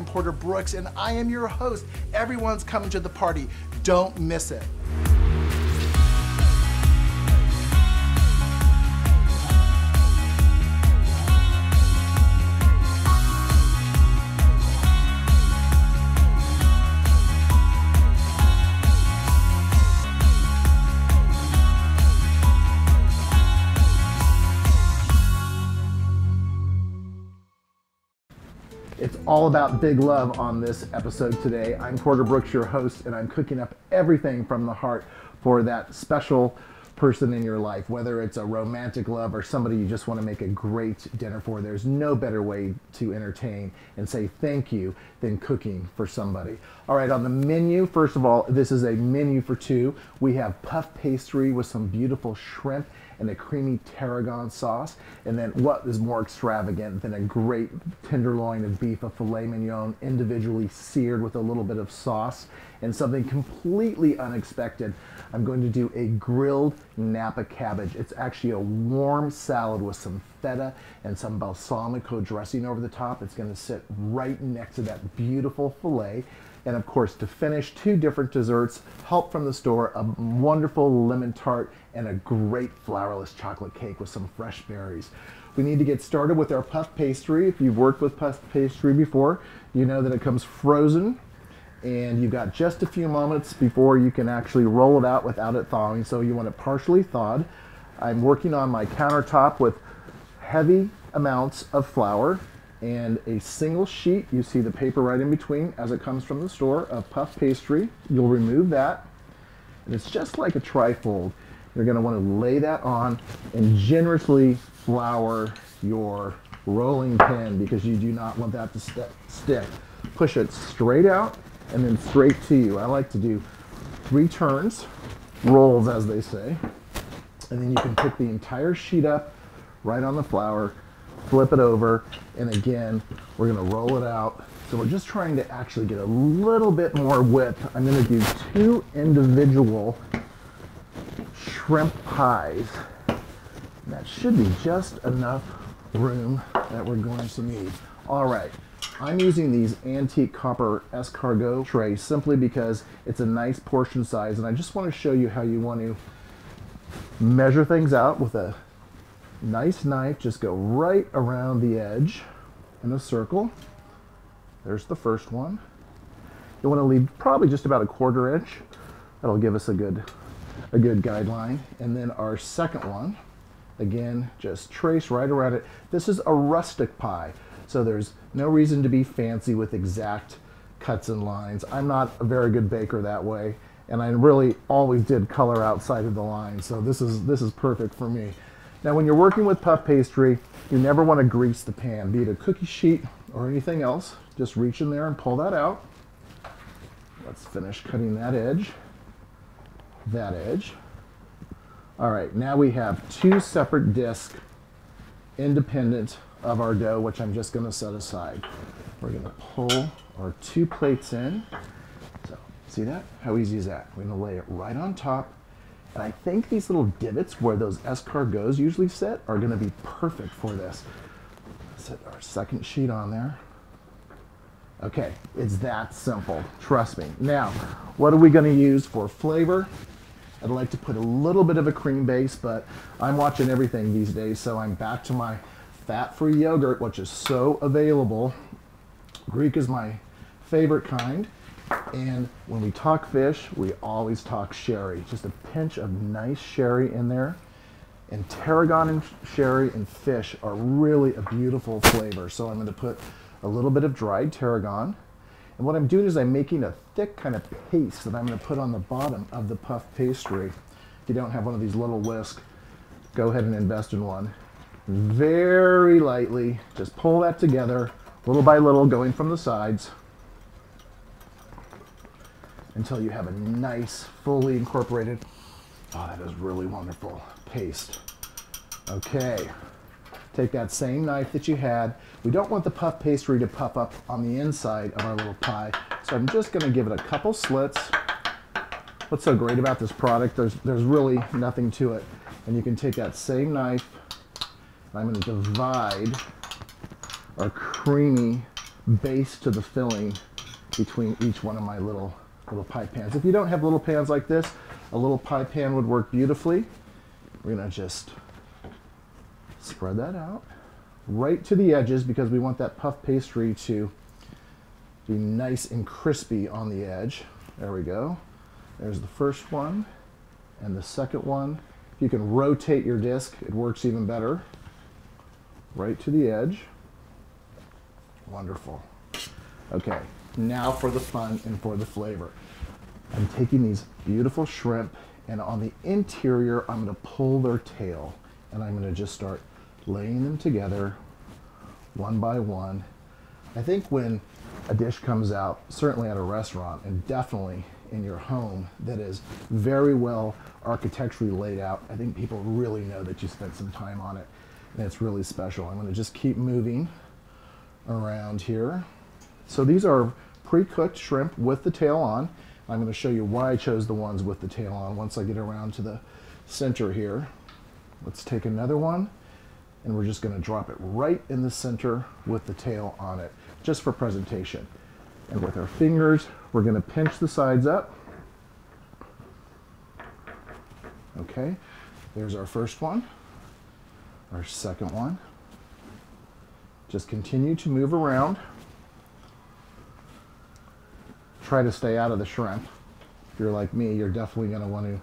I'm Porter Brooks, and I am your host. Everyone's coming to the party. Don't miss it. It's all about big love on this episode today. I'm Porter Brooks, your host, and I'm cooking up everything from the heart for that special person in your life, whether it's a romantic love or somebody you just want to make a great dinner for. There's no better way to entertain and say thank you than cooking for somebody. All right, on the menu, first of all, this is a menu for two. We have puff pastry with some beautiful shrimp and a creamy tarragon sauce. And then what is more extravagant than a great tenderloin of beef, a filet mignon, individually seared with a little bit of sauce, and something completely unexpected. I'm going to do a grilled Napa cabbage. It's actually a warm salad with some feta and some balsamico dressing over the top. It's gonna sit right next to that beautiful filet. And of course, to finish, two different desserts, help from the store, a wonderful lemon tart, and a great flourless chocolate cake with some fresh berries. We need to get started with our puff pastry. If you've worked with puff pastry before, you know that it comes frozen, and you've got just a few moments before you can actually roll it out without it thawing, so you want it partially thawed. I'm working on my countertop with heavy amounts of flour and a single sheet, you see the paper right in between as it comes from the store, of puff pastry. You'll remove that, and it's just like a trifold. You're gonna wanna lay that on and generously flour your rolling pin because you do not want that to stick. Push it straight out and then straight to you. I like to do 3 turns, rolls as they say, and then you can pick the entire sheet up right on the flour, flip it over, and again, we're gonna roll it out. So we're just trying to actually get a little bit more width. I'm gonna do 2 individual shrimp pies. And that should be just enough room that we're going to need. All right, I'm using these antique copper escargot trays simply because it's a nice portion size, and I just want to show you how you want to measure things out with a nice knife. Just go right around the edge in a circle. There's the first one. You want to leave probably just about a 1/4 inch. That'll give us a good guideline. And then our second one, again, just trace right around it. This is a rustic pie, so there's no reason to be fancy with exact cuts and lines. I'm not a very good baker that way, and I really always did color outside of the line, so this is perfect for me. Now, when you're working with puff pastry, you never want to grease the pan, be it a cookie sheet or anything else. Just reach in there and pull that out. Let's finish cutting that edge. That edge. All right, now we have 2 separate discs independent of our dough, which I'm just gonna set aside. We're gonna pull our 2 plates in. So, see that? How easy is that? We're gonna lay it right on top. And I think these little divots where those escargots usually sit are gonna be perfect for this. Set our second sheet on there. Okay, it's that simple, trust me. Now, what are we gonna use for flavor? I'd like to put a little bit of a cream base, but I'm watching everything these days, so I'm back to my fat-free yogurt, which is so available. Greek is my favorite kind, and when we talk fish, we always talk sherry. Just a pinch of nice sherry in there, and tarragon and sherry and fish are really a beautiful flavor. So I'm gonna put a little bit of dried tarragon. And what I'm doing is I'm making a thick kind of paste that I'm going to put on the bottom of the puff pastry. If you don't have one of these little whisks, go ahead and invest in one. Very lightly, just pull that together, little by little, going from the sides, until you have a nice, fully incorporated, oh, that is really wonderful, paste. Okay. Take that same knife that you had. We don't want the puff pastry to puff up on the inside of our little pie, so I'm just gonna give it a couple slits. What's so great about this product, there's really nothing to it. And you can take that same knife, and I'm gonna divide our creamy base to the filling between each one of my little pie pans. If you don't have little pans like this, a little pie pan would work beautifully. We're gonna just spread that out right to the edges because we want that puff pastry to be nice and crispy on the edge. There we go. There's the first one and the second one. If you can rotate your disc, it works even better. Right to the edge. Wonderful. Okay, now for the fun and for the flavor. I'm taking these beautiful shrimp, and on the interior, I'm gonna pull their tail, and I'm gonna just start laying them together one by one. I think when a dish comes out, certainly at a restaurant, and definitely in your home, that is very well architecturally laid out, I think people really know that you spent some time on it, and it's really special. I'm gonna just keep moving around here. So these are pre-cooked shrimp with the tail on. I'm going to show you why I chose the ones with the tail on once I get around to the center here. Let's take another one, and we're just going to drop it right in the center with the tail on it, just for presentation. And with our fingers, we're going to pinch the sides up. Okay, there's our first one, our second one. Just continue to move around. Try to stay out of the shrimp. If you're like me, you're definitely going to want to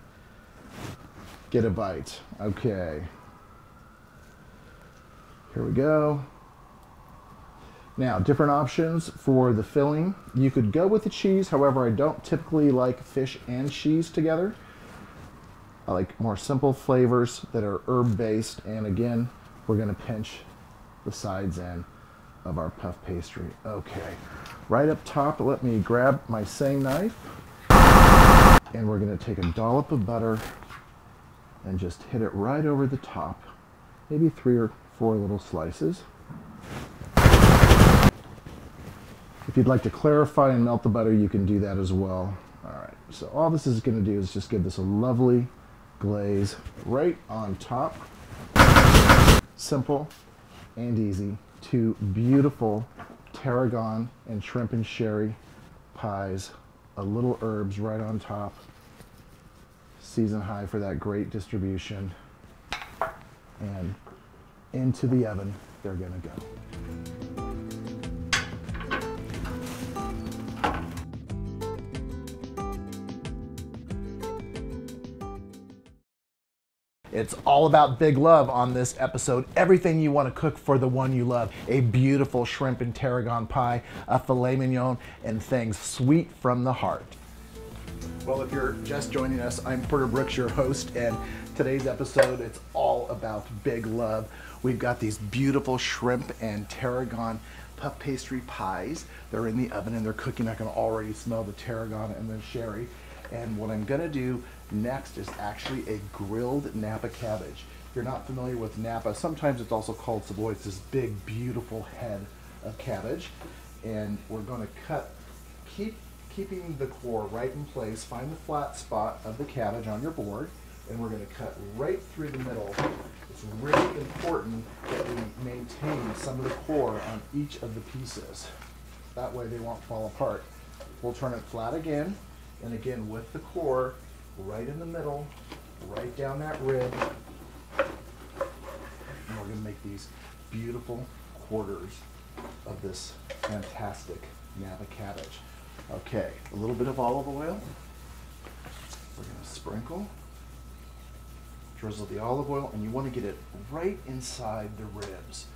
get a bite. Okay. Here we go. Now, different options for the filling. You could go with the cheese. However, I don't typically like fish and cheese together. I like more simple flavors that are herb-based. And again, we're going to pinch the sides in of our puff pastry. Okay, right up top, let me grab my same knife, and we're going to take a dollop of butter and just hit it right over the top, maybe 3 or 4 little slices. If you'd like to clarify and melt the butter, you can do that as well. All right, so all this is going to do is just give this a lovely glaze right on top. Simple and easy. 2 beautiful tarragon and shrimp and sherry pies, a little herbs right on top, season high for that great distribution, and into the oven they're gonna go. It's all about big love on this episode. Everything you want to cook for the one you love. A beautiful shrimp and tarragon pie, a filet mignon, and things sweet from the heart. Well, if you're just joining us, I'm Porter Brooks, your host, and today's episode, it's all about big love. We've got these beautiful shrimp and tarragon puff pastry pies. They're in the oven and they're cooking. I can already smell the tarragon and the sherry. And what I'm gonna do next is actually a grilled Napa cabbage. If you're not familiar with Napa, sometimes it's also called Savoy. It's this big, beautiful head of cabbage. And we're gonna keeping the core right in place, find the flat spot of the cabbage on your board, and we're gonna cut right through the middle. It's really important that we maintain some of the core on each of the pieces. That way they won't fall apart. We'll turn it flat again, and again with the core right in the middle, right down that rib. And we're gonna make these beautiful quarters of this fantastic Napa cabbage. Okay, a little bit of olive oil. We're gonna sprinkle, drizzle the olive oil, and you wanna get it right inside the ribs.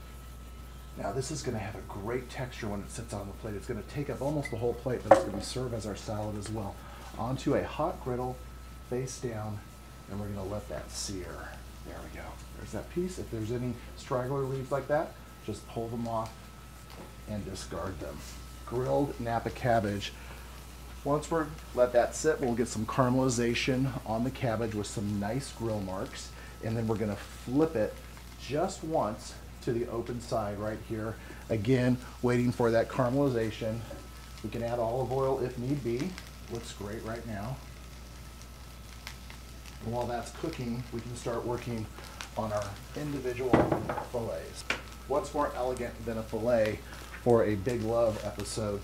Now this is gonna have a great texture when it sits on the plate. It's gonna take up almost the whole plate, but it's gonna serve as our salad as well. Onto a hot griddle, face down, and we're gonna let that sear. There we go. There's that piece. If there's any straggler leaves like that, just pull them off and discard them. Grilled Napa cabbage. Once we're let that sit, we'll get some caramelization on the cabbage with some nice grill marks, and then we're gonna flip it just once to the open side right here. Again, waiting for that caramelization. We can add olive oil if need be. Looks great right now. And while that's cooking, we can start working on our individual fillets. What's more elegant than a fillet for a Big Love episode.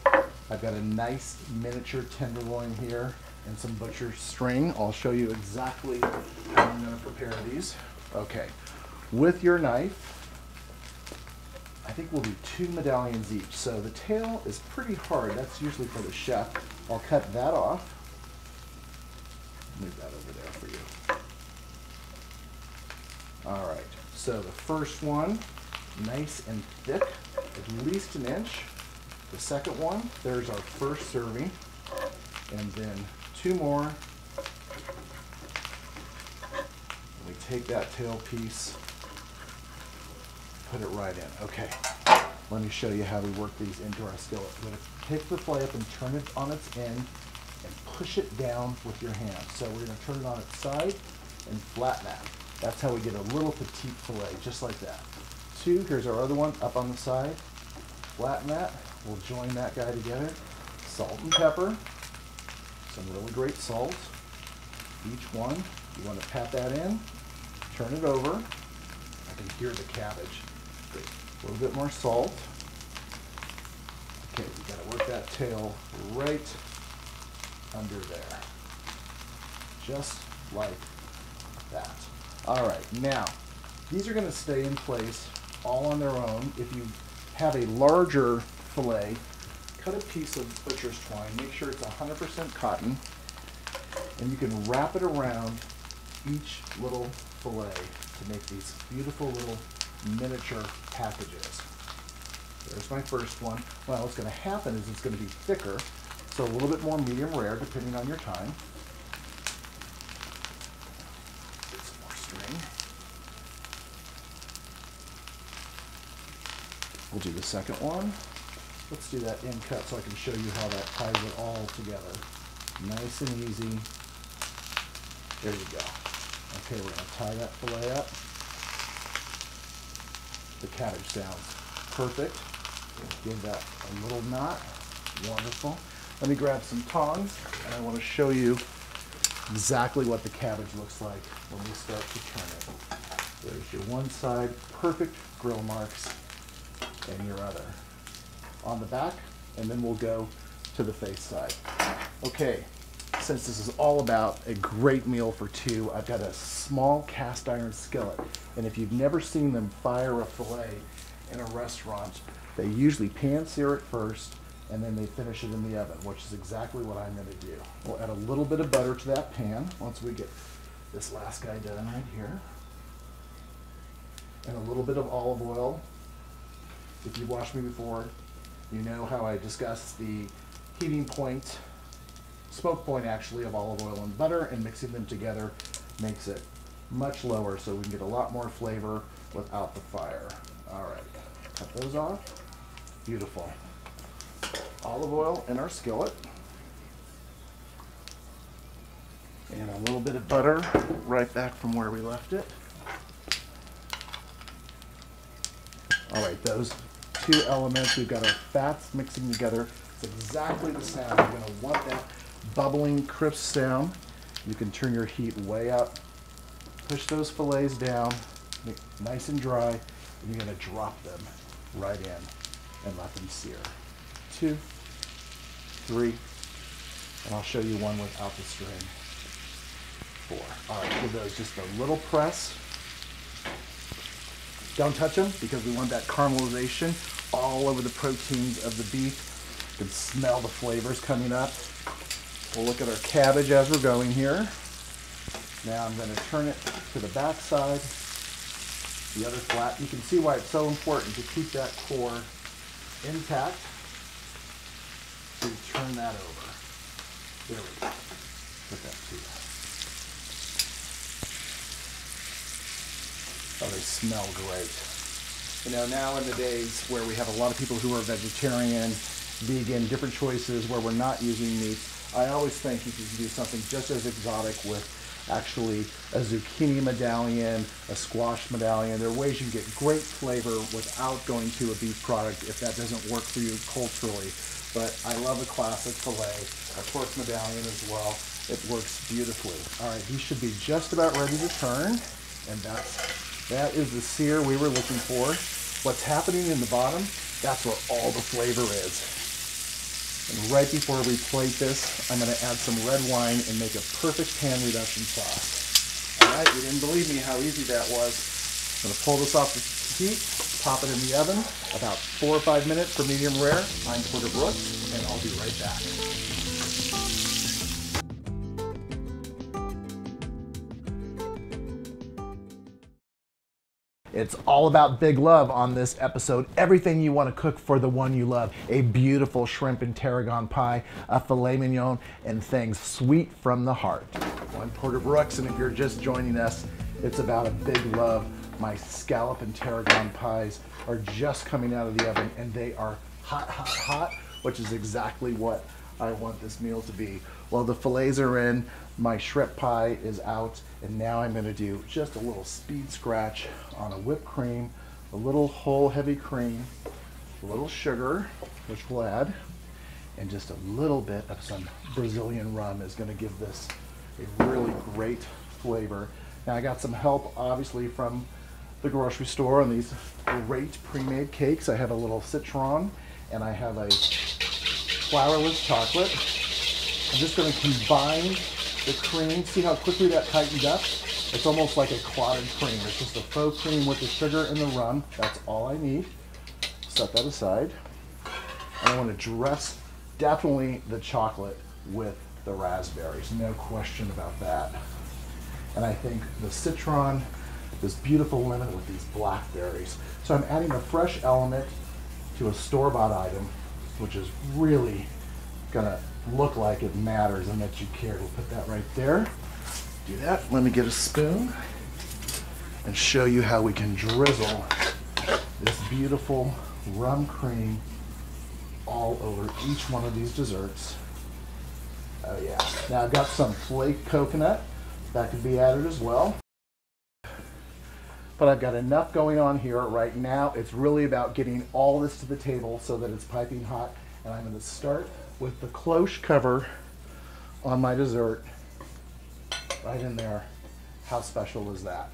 I've got a nice miniature tenderloin here and some butcher's string. I'll show you exactly how I'm going to prepare these. Okay, with your knife, I think we'll do 2 medallions each. So the tail is pretty hard. That's usually for the chef. I'll cut that off. Move that over there for you. All right, so the first one, nice and thick, at least an inch. The second one, there's our first serving. And then 2 more. We take that tail piece, put it right in. Okay, let me show you how we work these into our skillet. We're going to pick the fillet up and turn it on its end and push it down with your hand. So we're going to turn it on its side and flatten that. That's how we get a little petite fillet, just like that. 2, here's our other one, up on the side. Flatten that. We'll join that guy together. Salt and pepper. Some really great salt. Each one, you want to pat that in. Turn it over. I can hear the cabbage. Great. A little bit more salt. Okay, we got to work that tail right under there. Just like that. All right, now, these are going to stay in place all on their own. If you have a larger fillet, cut a piece of butcher's twine. Make sure it's 100% cotton. And you can wrap it around each little fillet to make these beautiful little miniature packages. There's my first one. Well, what's going to happen is it's going to be thicker, so a little bit more medium rare depending on your time. Get some more string. We'll do the second one. Let's do that end cut so I can show you how that ties it all together. Nice and easy. There you go. Okay, we're going to tie that fillet up. The cabbage sounds perfect. Give that a little knot. Wonderful. Let me grab some tongs, and I want to show you exactly what the cabbage looks like when we start to turn it. There's your one side, perfect grill marks, and your other on the back, and then we'll go to the face side. Okay, since this is all about a great meal for 2, I've got a small cast iron skillet, and if you've never seen them fire a fillet in a restaurant, they usually pan sear it first, and then they finish it in the oven, which is exactly what I'm going to do. We'll add a little bit of butter to that pan once we get this last guy done right here, and a little bit of olive oil. If you've watched me before, you know how I discuss the heating point, smoke point actually, of olive oil and butter, and mixing them together makes it much lower so we can get a lot more flavor without the fire. All right, cut those off. Beautiful. Olive oil in our skillet. And a little bit of butter right back from where we left it. All right, those 2 elements, we've got our fats mixing together. It's exactly the sound. You're going to want that bubbling, crisp sound. You can turn your heat way up. Push those fillets down, make it nice and dry, and you're going to drop them right in and let them sear. 2, 3, and I'll show you one without the string. 4. All right, give those just a little press. Don't touch them because we want that caramelization all over the proteins of the beef. You can smell the flavors coming up. We'll look at our cabbage as we're going here. Now I'm going to turn it to the back side, the other flat. You can see why it's so important to keep that core intact. So you turn that over. There we go. Put that to you. Oh, they smell great. You know, now in the days where we have a lot of people who are vegetarian, vegan, different choices where we're not using meat, I always think you can do something just as exotic with actually a zucchini medallion, a squash medallion. There are ways you can get great flavor without going to a beef product if that doesn't work for you culturally. But I love a classic filet, a pork medallion as well. It works beautifully. All right, these should be just about ready to turn, and that is the sear we were looking for. What's happening in the bottom That's where all the flavor is. And right before we plate this, I'm going to add some red wine and make a perfect pan reduction sauce. All right, you didn't believe me how easy that was. I'm going to pull this off the heat, pop it in the oven, about 4 or 5 minutes for medium rare. I'm Porter Brooks, and I'll be right back. It's all about big love on this episode. Everything you want to cook for the one you love. A beautiful shrimp and tarragon pie, a filet mignon, and things sweet from the heart. I'm Porter Brooks, and if you're just joining us, it's about a big love. My scallop and tarragon pies are just coming out of the oven, and they are hot, hot, hot, which is exactly what I want this meal to be. Well, the fillets are in, my shrimp pie is out, and now I'm gonna do just a little speed scratch on a whipped cream, a little whole heavy cream, a little sugar, which we'll add, and just a little bit of some Brazilian rum is gonna give this a really great flavor. Now I got some help, obviously, from the grocery store on these great pre-made cakes. I have a little citron, and I have a flourless chocolate. I'm just going to combine the cream. See how quickly that tightened up? It's almost like a clotted cream. It's just a faux cream with the sugar and the rum. That's all I need. Set that aside. And I want to dress definitely the chocolate with the raspberries. No question about that. And I think the citron, this beautiful lemon with these blackberries. So I'm adding a fresh element to a store-bought item, which is really gonna look like it matters and that you care. We'll put that right there. Do that. Let me get a spoon and show you how we can drizzle this beautiful rum cream all over each one of these desserts. Oh yeah. Now I've got some flaked coconut that could be added as well. But I've got enough going on here right now. It's really about getting all this to the table so that it's piping hot. And I'm going to start with the cloche cover on my dessert right in there. How special is that?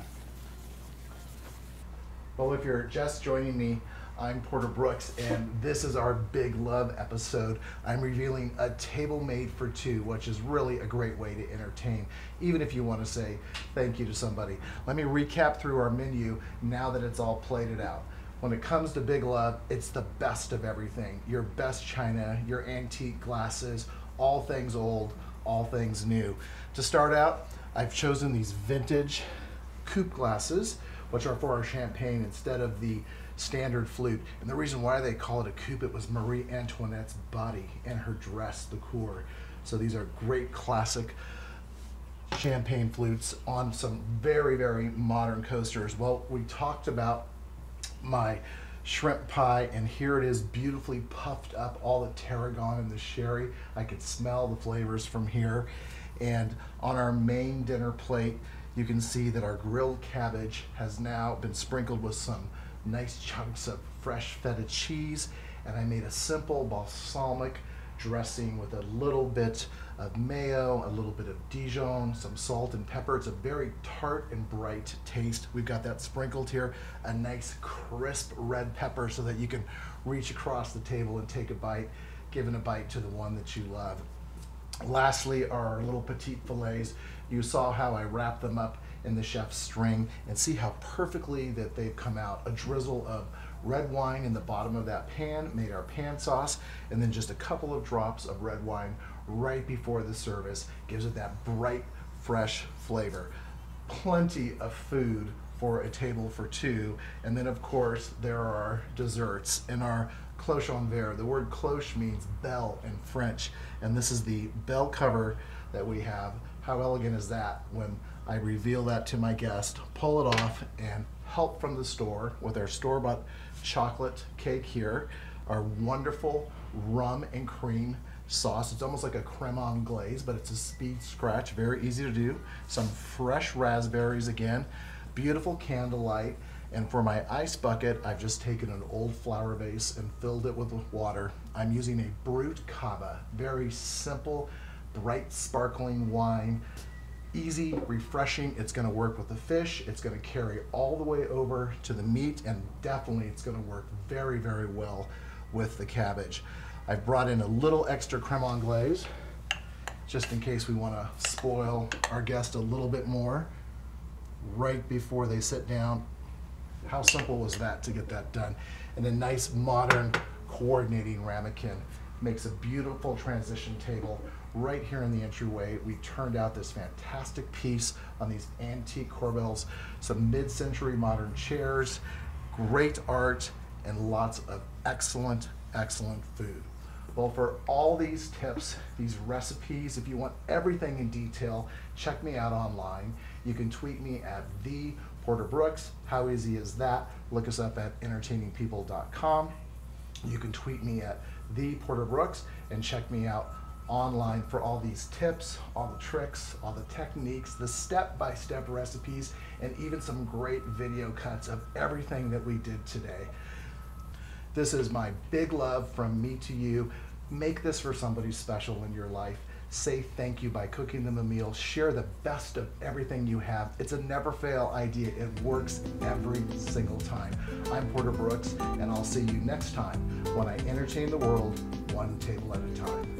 Well, if you're just joining me, I'm Porter Brooks, and this is our Big Love episode. I'm revealing a table made for two, which is really a great way to entertain, even if you want to say thank you to somebody. Let me recap through our menu now that it's all plated out. When it comes to Big Love, it's the best of everything. Your best china, your antique glasses, all things old, all things new. To start out, I've chosen these vintage coupe glasses, which are for our champagne instead of the standard flute. And the reason why they call it a coupe, it was Marie Antoinette's body and her dress, the cour. So these are great classic champagne flutes on some very, very modern coasters. Well, we talked about my shrimp pie, and here it is, beautifully puffed up, all the tarragon and the sherry. I could smell the flavors from here. And on our main dinner plate, you can see that our grilled cabbage has now been sprinkled with some nice chunks of fresh feta cheese, and I made a simple balsamic dressing with a little bit of mayo, a little bit of Dijon, some salt and pepper. It's a very tart and bright taste. We've got that sprinkled here, a nice crisp red pepper so that you can reach across the table and take a bite, giving a bite to the one that you love. Lastly, our little petite fillets. You saw how I wrapped them up in the chef's string, and see how perfectly that they've come out. A drizzle of red wine in the bottom of that pan made our pan sauce, and then just a couple of drops of red wine right before the service gives it that bright, fresh flavor. Plenty of food for a table for two. And then of course there are our desserts and our cloche en verre. The word cloche means bell in French, and this is the bell cover that we have. How elegant is that when I reveal that to my guest, pull it off, and help from the store with our store-bought chocolate cake here, our wonderful rum and cream sauce. It's almost like a creme anglaise, but it's a speed scratch, very easy to do. Some fresh raspberries again, beautiful candlelight. And for my ice bucket, I've just taken an old flower vase and filled it with water. I'm using a Brut Cava, very simple, bright, sparkling wine. easy, refreshing. It's going to work with the fish. It's going to carry all the way over to the meat, and definitely it's going to work very, very well with the cabbage. I've brought in a little extra creme anglaise just in case we want to spoil our guest a little bit more right before they sit down. How simple was that to get that done? And a nice modern coordinating ramekin makes a beautiful transition table right here in the entryway. We turned out this fantastic piece on these antique corbels, some mid-century modern chairs, great art, and lots of excellent, excellent food. Well, for all these tips, these recipes, if you want everything in detail, check me out online. You can tweet me at @ThePorterBrooks. How easy is that? Look us up at entertainingpeople.com. You can tweet me at @ThePorterBrooks and check me out online for all these tips, all the tricks, all the techniques, the step-by-step recipes, and even some great video cuts of everything that we did today. This is my big love from me to you. Make this for somebody special in your life. Say thank you by cooking them a meal. Share the best of everything you have. It's a never fail idea. It works every single time. I'm Porter Brooks, and I'll see you next time when I entertain the world one table at a time.